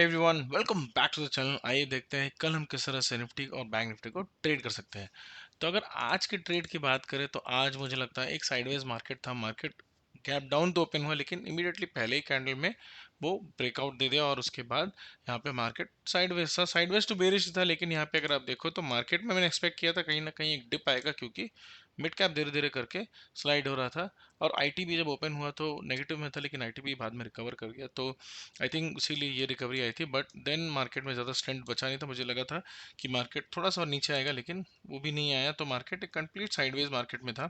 Everyone welcome back to the channel. आइए देखते हैं कल हम किस तरह से निफ्टी और बैंक निफ्टी को ट्रेड कर सकते हैं। तो अगर आज के ट्रेड की बात करें तो आज मुझे लगता है एक साइडवेज मार्केट था। मार्केट गैप डाउन तो ओपन हुआ लेकिन इमीडिएटली पहले ही कैंडल में वो ब्रेकआउट दे दिया और उसके बाद यहाँ पे मार्केट साइडवेज था। साइडवेज टू बेरिश था, लेकिन यहाँ पे अगर आप देखो तो मार्केट में मैंने एक्सपेक्ट किया था कहीं ना कहीं एक डिप आएगा, क्योंकि मिड कैप धीरे धीरे करके स्लाइड हो रहा था। और आईटी भी जब ओपन हुआ तो नेगेटिव में था, लेकिन आईटी भी बाद में रिकवर कर गया। तो आई थिंक इसीलिए ये रिकवरी आई थी। बट देन मार्केट में ज़्यादा स्ट्रेंथ बचा नहीं था। मुझे लगा था कि मार्केट थोड़ा सा और नीचे आएगा, लेकिन वो भी नहीं आया। तो मार्केट एक कंप्लीट साइडवेज मार्केट में था।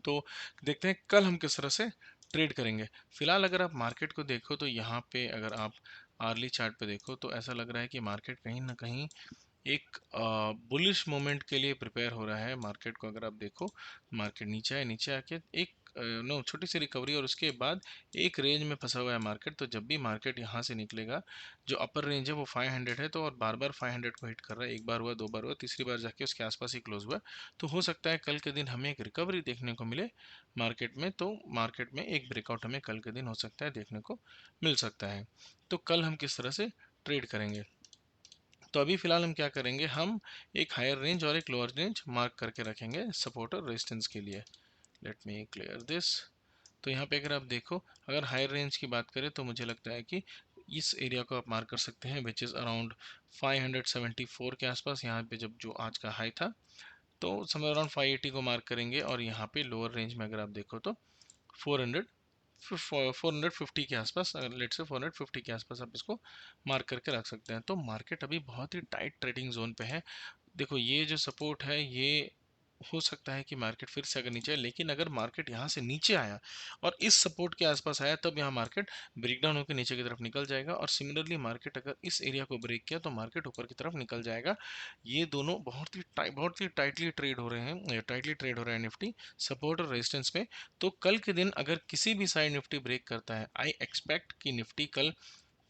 तो देखते हैं कल हम किस तरह से ट्रेड करेंगे। फिलहाल अगर आप मार्केट को देखो तो यहाँ पे अगर आप आर्ली चार्ट पे देखो तो ऐसा लग रहा है कि मार्केट कहीं ना कहीं एक बुलिश मोमेंट के लिए प्रिपेयर हो रहा है। मार्केट को अगर आप देखो, मार्केट नीचे है, नीचे आके एक नो छोटी सी रिकवरी और उसके बाद एक रेंज में फंसा हुआ है मार्केट। तो जब भी मार्केट यहाँ से निकलेगा, जो अपर रेंज है वो 500 है, तो और बार बार 500 को हिट कर रहा है। एक बार हुआ, दो बार हुआ, तीसरी बार जाके उसके आसपास ही क्लोज हुआ। तो हो सकता है कल के दिन हमें एक रिकवरी देखने को मिले मार्केट में। तो मार्केट में एक ब्रेकआउट हमें कल के दिन हो सकता है देखने को मिल सकता है। तो कल हम किस तरह से ट्रेड करेंगे, तो अभी फिलहाल हम क्या करेंगे, हम एक हायर रेंज और एक लोअर रेंज मार्क करके रखेंगे सपोर्ट और रेजिस्टेंस के लिए। Let me clear this. तो यहाँ पे अगर आप देखो, अगर हायर रेंज की बात करें तो मुझे लगता है कि इस एरिया को आप मार्क कर सकते हैं, विच इज़ अराउंड 574 के आसपास। यहाँ पे जब जो आज का हाई था तो समवेयर अराउंड 580 को मार्क करेंगे। और यहाँ पे लोअर रेंज में अगर आप देखो तो 400 450 के आसपास, अगर लेट से 450 के आसपास आप इसको मार्क करके रख सकते हैं। तो मार्केट अभी बहुत ही टाइट ट्रेडिंग जोन पे है। देखो ये जो सपोर्ट है, ये हो सकता है कि मार्केट फिर से अगर नीचे आए, लेकिन अगर मार्केट यहाँ से नीचे आया और इस सपोर्ट के आसपास आया, तब यहाँ मार्केट ब्रेकडाउन होकर नीचे की तरफ निकल जाएगा। और सिमिलरली मार्केट अगर इस एरिया को ब्रेक किया तो मार्केट ऊपर की तरफ निकल जाएगा। ये दोनों बहुत ही टाइटली ट्रेड हो रहे हैं, टाइटली ट्रेड हो रहा है निफ्टी सपोर्ट और रेजिस्टेंस में। तो कल के दिन अगर किसी भी साइड निफ्टी ब्रेक करता है, आई एक्सपेक्ट कि निफ्टी कल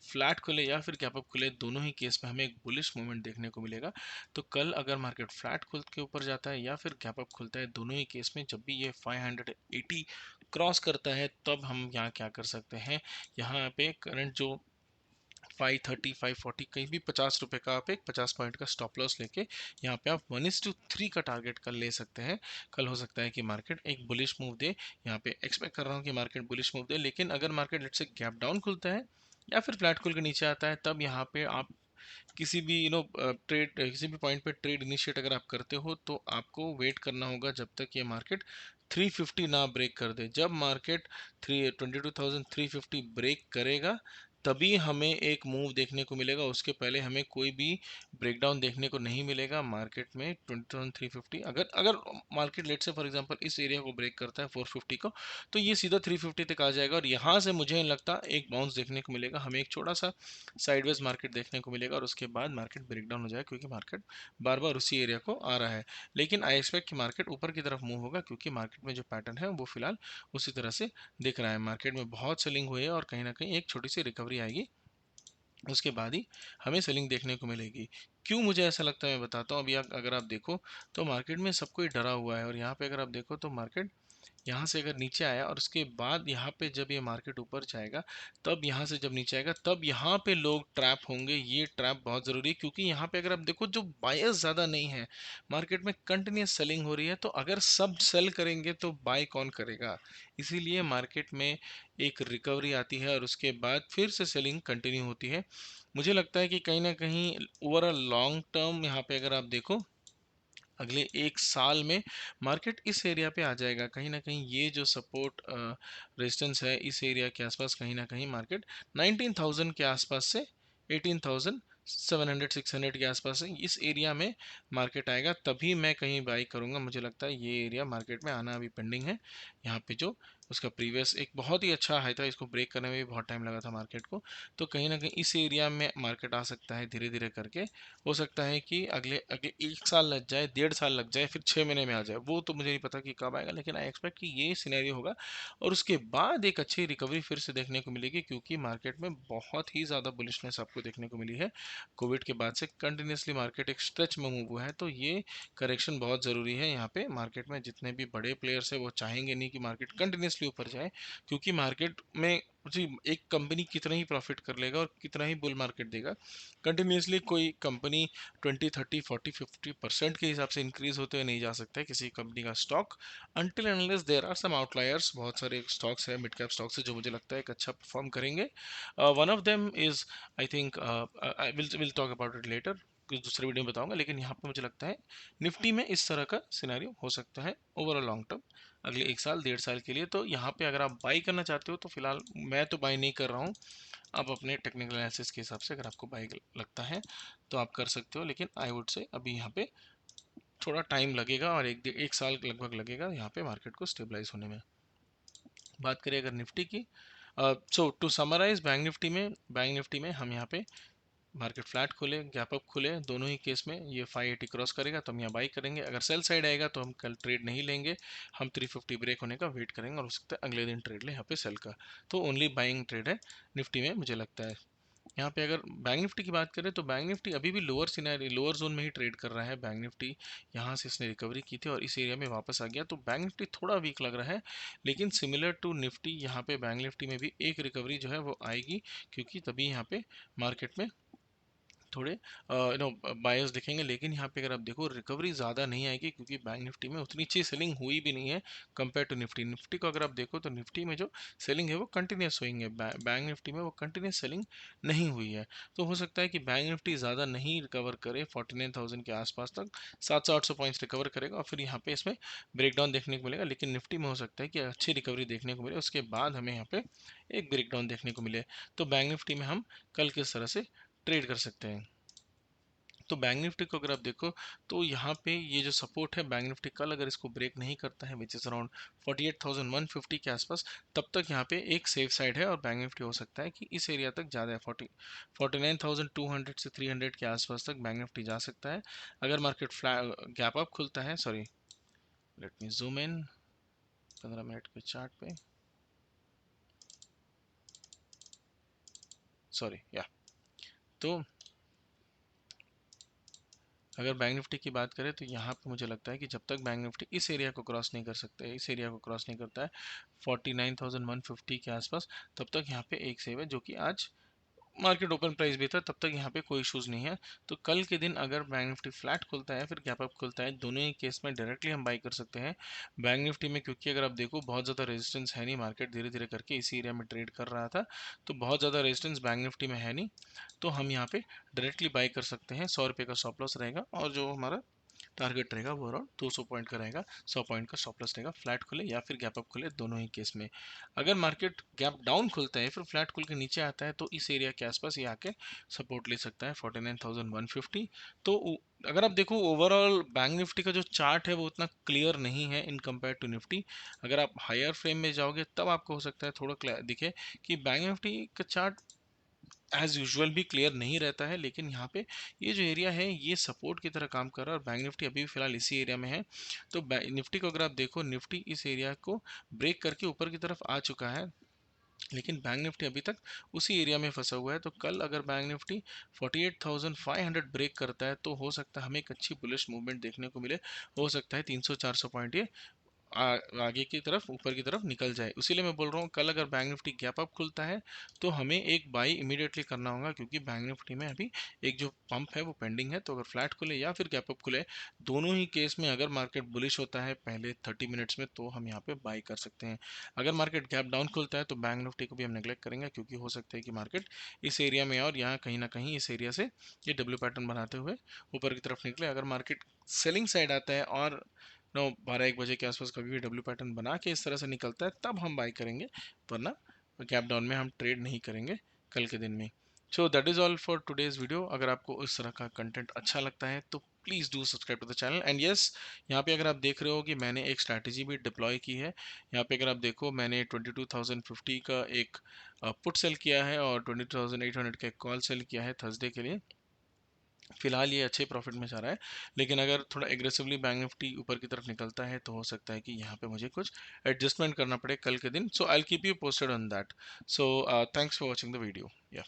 फ्लैट खुले या फिर गैप अप खुले, दोनों ही केस में हमें एक बुलिश मूवमेंट देखने को मिलेगा। तो कल अगर मार्केट फ्लैट खुल के ऊपर जाता है या फिर गैप अप खुलता है, दोनों ही केस में जब भी ये 580 क्रॉस करता है, तब हम यहाँ क्या कर सकते हैं, यहाँ पे करंट जो 530 540 कहीं भी 50 रुपए का आप एक 50 पॉइंट का स्टॉप लॉस लेके यहाँ पे आप 1:3 का टारगेट कल ले सकते हैं। कल हो सकता है कि मार्केट एक बुलिश मूव दे। यहाँ पे एक्सपेक्ट कर रहा हूँ कि मार्केट बुलिश मूव दे, लेकिन अगर मार्केट लेट से गैप डाउन खुलता है या फिर फ्लैट खुल के नीचे आता है, तब यहाँ पे आप किसी भी ट्रेड किसी भी पॉइंट पे ट्रेड इनिशिएट अगर आप करते हो तो आपको वेट करना होगा जब तक ये मार्केट 350 ना ब्रेक कर दे। जब मार्केट 22,350 ब्रेक करेगा, तभी हमें एक मूव देखने को मिलेगा। उसके पहले हमें कोई भी ब्रेकडाउन देखने को नहीं मिलेगा मार्केट में 20,350। अगर अगर मार्केट लेट से फॉर एग्जांपल इस एरिया को ब्रेक करता है 450 को, तो ये सीधा 350 तक आ जाएगा और यहाँ से मुझे नहीं लगता एक बाउंस देखने को मिलेगा। हमें एक छोटा सा साइडवेज मार्केट देखने को मिलेगा और उसके बाद मार्केट ब्रेकडाउन हो जाएगा, क्योंकि मार्केट बार बार उसी एरिया को आ रहा है। लेकिन आई एक्सपेक्ट कि मार्केट ऊपर की तरफ मूव होगा, क्योंकि मार्केट में जो पैटर्न है वो फिलहाल उसी तरह से दिख रहा है। मार्केट में बहुत सेलिंग हुई है और कहीं ना कहीं एक छोटी सी रिकवरी आएगी, उसके बाद ही हमें सेलिंग देखने को मिलेगी। क्यों मुझे ऐसा लगता है मैं बताता हूँ। अभी अगर आप देखो तो मार्केट में सब कोई डरा हुआ है, और यहाँ पे अगर आप देखो तो मार्केट यहाँ से अगर नीचे आया और उसके बाद यहाँ पे जब ये मार्केट ऊपर जाएगा, तब यहाँ से जब नीचे आएगा तब यहाँ पे लोग ट्रैप होंगे। ये ट्रैप बहुत ज़रूरी है, क्योंकि यहाँ पे अगर आप देखो जो बायर्स ज़्यादा नहीं है, मार्केट में कंटिन्यूस सेलिंग हो रही है। तो अगर सब सेल करेंगे तो बाय कौन करेगा। इसीलिए मार्केट में एक रिकवरी आती है और उसके बाद फिर से सेलिंग कंटिन्यू होती है। मुझे लगता है कि कहीं ना कहीं ओवरऑल लॉन्ग टर्म यहाँ पे अगर आप देखो, अगले एक साल में मार्केट इस एरिया पे आ जाएगा। कहीं ना कहीं ये जो सपोर्ट रेजिस्टेंस है, इस एरिया के आसपास कहीं ना कहीं मार्केट 19,000 के आसपास से 18,700 600 के आसपास से इस एरिया में मार्केट आएगा, तभी मैं कहीं बाई करूंगा। मुझे लगता है ये एरिया मार्केट में आना अभी पेंडिंग है। यहाँ पे जो उसका प्रीवियस एक बहुत ही अच्छा हाई था, इसको ब्रेक करने में भी बहुत टाइम लगा था मार्केट को। तो कहीं ना कहीं इस एरिया में मार्केट आ सकता है धीरे धीरे करके। हो सकता है कि अगले अगले एक साल लग जाए, 1.5 साल लग जाए, फिर 6 महीने में आ जाए, वो तो मुझे नहीं पता कि कब आएगा, लेकिन आई एक्सपेक्ट कि ये सिनेरियो होगा। और उसके बाद एक अच्छी रिकवरी फिर से देखने को मिलेगी, क्योंकि मार्केट में बहुत ही ज़्यादा बुलिशनेस आपको देखने को मिली है। कोविड के बाद से कंटिन्यूसली मार्केट एक स्ट्रेच में मूव हुआ है। तो ये करेक्शन बहुत ज़रूरी है। यहाँ पे मार्केट में जितने भी बड़े प्लेयर्स हैं वो चाहेंगे नहीं कि मार्केट कंटिन्यूसली कंटिन्यूसली ऊपर जाए, क्योंकि मार्केट में जी एक कंपनी कितना ही प्रॉफिट कर लेगा और कितना ही बुल मार्केट देगा, कंटिन्यूसली कोई कंपनी 20 30 40 50% के हिसाब से इंक्रीज होते हुए नहीं जा सकता है किसी कंपनी का stock, until unless there are some outliers. बहुत सारे स्टॉक्स है, मिड कैप स्टॉक्स है, जो मुझे लगता है एक अच्छा परफॉर्म करेंगे। One of them is, I think, I will talk about it later, कुछ दूसरे वीडियो में बताऊंगा, लेकिन यहाँ पे मुझे लगता है निफ्टी में इस तरह का सिनेरियो हो सकता है ओवर अ लॉन्ग टर्म, अगले 1 साल 1.5 साल के लिए। तो यहाँ पे अगर आप बाई करना चाहते हो तो फिलहाल मैं तो बाई नहीं कर रहा हूँ। आप अपने टेक्निकल एनालिसिस के हिसाब से अगर आपको बाई लगता है तो आप कर सकते हो, लेकिन आई वुड से अभी यहाँ पे थोड़ा टाइम लगेगा और 1 साल लगभग लगेगा यहाँ पे मार्केट को स्टेबलाइज होने में। बात करें अगर निफ्टी की, सो टू समराइज, बैंक निफ्टी में हम यहाँ पे मार्केट फ्लैट खुले गैप अप खुले, दोनों ही केस में ये 580 क्रॉस करेगा तो हम यहाँ बाई करेंगे। अगर सेल साइड आएगा तो हम कल ट्रेड नहीं लेंगे, हम 350 ब्रेक होने का वेट करेंगे और हो सकता है अगले दिन ट्रेड ले यहाँ पे सेल का। तो ओनली बाइंग ट्रेड है निफ्टी में मुझे लगता है। यहाँ पे अगर बैंक निफ्टी की बात करें तो बैंक निफ्टी अभी भी लोअर जोन में ही ट्रेड कर रहा है। बैंक निफ्टी यहाँ से इसने रिकवरी की थी और इस एरिया में वापस आ गया, तो बैंक निफ्टी थोड़ा वीक लग रहा है, लेकिन सिमिलर टू निफ्टी यहाँ पे बैंक निफ्टी में भी एक रिकवरी जो है वो आएगी, क्योंकि तभी यहाँ पे मार्केट में थोड़े बायर्स दिखेंगे। लेकिन यहाँ पे अगर आप देखो रिकवरी ज़्यादा नहीं आएगी, क्योंकि बैंक निफ्टी में उतनी अच्छी सेलिंग हुई भी नहीं है कंपेयर टू निफ्टी। निफ्टी को अगर आप देखो तो निफ्टी में जो सेलिंग है वो कंटिन्यूस हुई है, बैंक निफ्टी में वो कंटिन्यूस सेलिंग नहीं हुई है। तो हो सकता है कि बैंक निफ्टी ज़्यादा नहीं रिकवर करे 49,000 के आसपास तक, 700-800 पॉइंट्स रिकवर करेगा और फिर यहाँ पे इसमें ब्रेकडाउन देखने को मिलेगा। लेकिन निफ्टी में हो सकता है कि अच्छी रिकवरी देखने को मिले, उसके बाद हमें यहाँ पे एक ब्रेकडाउन देखने को मिले। तो बैंक निफ्टी में हम कल किस तरह से ट्रेड कर सकते हैं। तो बैंक निफ्टी को अगर आप देखो तो यहाँ पे ये जो सपोर्ट है बैंक निफ्टी कल अगर इसको ब्रेक नहीं करता है, विच इज़ अराउंड 48,150 के आसपास, तब तक यहाँ पे एक सेफ साइड है और बैंक निफ्टी हो सकता है कि इस एरिया तक ज़्यादा है, 49,200 से 300 के आसपास तक बैंक निफ्टी जा सकता है। अगर मार्केट गैप अप खुलता है, sorry let me zoom in 15 minute के चार्ट पे, सॉरी या, तो अगर बैंक निफ्टी की बात करें तो यहाँ पे मुझे लगता है कि जब तक बैंक निफ्टी इस एरिया को क्रॉस नहीं कर सकता है, इस एरिया को क्रॉस नहीं करता है 49,150 के आसपास, तब तक यहाँ पे एक सेव है, जो कि आज मार्केट ओपन प्राइस भी था तब तक यहाँ पे कोई इशूज़ नहीं है। तो कल के दिन अगर बैंक निफ्टी फ्लैट खुलता है फिर गैप अप खुलता है, दोनों ही केस में डायरेक्टली हम बाई कर सकते हैं बैंक निफ्टी में, क्योंकि अगर आप देखो बहुत ज़्यादा रेजिस्टेंस है नहीं, मार्केट धीरे धीरे करके इसी एरिया में ट्रेड कर रहा था, तो बहुत ज़्यादा रेजिस्टेंस बैंक निफ्टी में है नहीं, तो हम यहाँ पे डायरेक्टली बाई कर सकते हैं। 100 रुपये का स्टॉप लॉस रहेगा और जो हमारा टारगेट रहेगा वो अराउंड 200 पॉइंट का रहेगा, 100 पॉइंट का स्टॉप लॉस रहेगा, फ्लैट खुले या फिर गैप अप खुले, दोनों ही केस में। अगर मार्केट गैप डाउन खुलता है फिर फ्लैट खुल के नीचे आता है तो इस एरिया के आसपास ये आके सपोर्ट ले सकता है 49,150। तो अगर आप देखो ओवरऑल बैंक निफ्टी का जो चार्ट है वो उतना क्लियर नहीं है इन कंपेयर टू निफ्टी। अगर आप हायर फ्रेम में जाओगे तब आपको हो सकता है थोड़ा दिखे कि बैंक निफ्टी का चार्ट एज यूजुअल भी क्लियर नहीं रहता है, लेकिन यहाँ पे ये जो एरिया है ये सपोर्ट की तरह काम कर रहा है और बैंक निफ्टी अभी भी फिलहाल इसी एरिया में है। तो निफ्टी को अगर आप देखो, निफ्टी इस एरिया को ब्रेक करके ऊपर की तरफ आ चुका है, लेकिन बैंक निफ्टी अभी तक उसी एरिया में फंसा हुआ है। तो कल अगर बैंक निफ्टी 48,500 ब्रेक करता है तो हो सकता है हमें एक अच्छी बुलिश मूवमेंट देखने को मिले, हो सकता है 300-400 पॉइंट ये आगे की तरफ ऊपर की तरफ निकल जाए। इसीलिए मैं बोल रहा हूँ कल अगर बैंक निफ्टी गैप अप खुलता है तो हमें एक बाई इमीडिएटली करना होगा, क्योंकि बैंक निफ्टी में अभी एक जो पंप है वो पेंडिंग है। तो अगर फ्लैट खुले या फिर गैप अप खुले, दोनों ही केस में अगर मार्केट बुलिश होता है पहले 30 मिनट्स में तो हम यहाँ पे बाई कर सकते हैं। अगर मार्केट गैप डाउन खुलता है तो बैंक निफ्टी को भी हम नेगलेक्ट करेंगे, क्योंकि हो सकता है कि मार्केट इस एरिया में और यहाँ कहीं ना कहीं इस एरिया से ये डब्ल्यू पैटर्न बनाते हुए ऊपर की तरफ निकले। अगर मार्केट सेलिंग साइड आता है और 9 12 1 बजे के आसपास कभी भी डब्ल्यू पैटर्न बना के इस तरह से निकलता है तब हम बाई करेंगे, वरना गैप डाउन में हम ट्रेड नहीं करेंगे कल के दिन में। So that is all for today's video. अगर आपको इस तरह का कंटेंट अच्छा लगता है तो please do subscribe to the channel. And yes, यहाँ पे अगर आप देख रहे हो कि मैंने एक स्ट्रैटेजी भी डिप्लॉय की है। यहाँ पे अगर आप देखो मैंने 22,050 का एक पुट सेल किया है और 22,800 का एक कॉल सेल किया है थर्सडे के लिए। फिलहाल ये अच्छे प्रॉफिट में जा रहा है, लेकिन अगर थोड़ा एग्रेसिवली बैंक निफ्टी ऊपर की तरफ निकलता है तो हो सकता है कि यहाँ पे मुझे कुछ एडजस्टमेंट करना पड़े कल के दिन। So I will keep you posted on that. So thanks for watching the video. या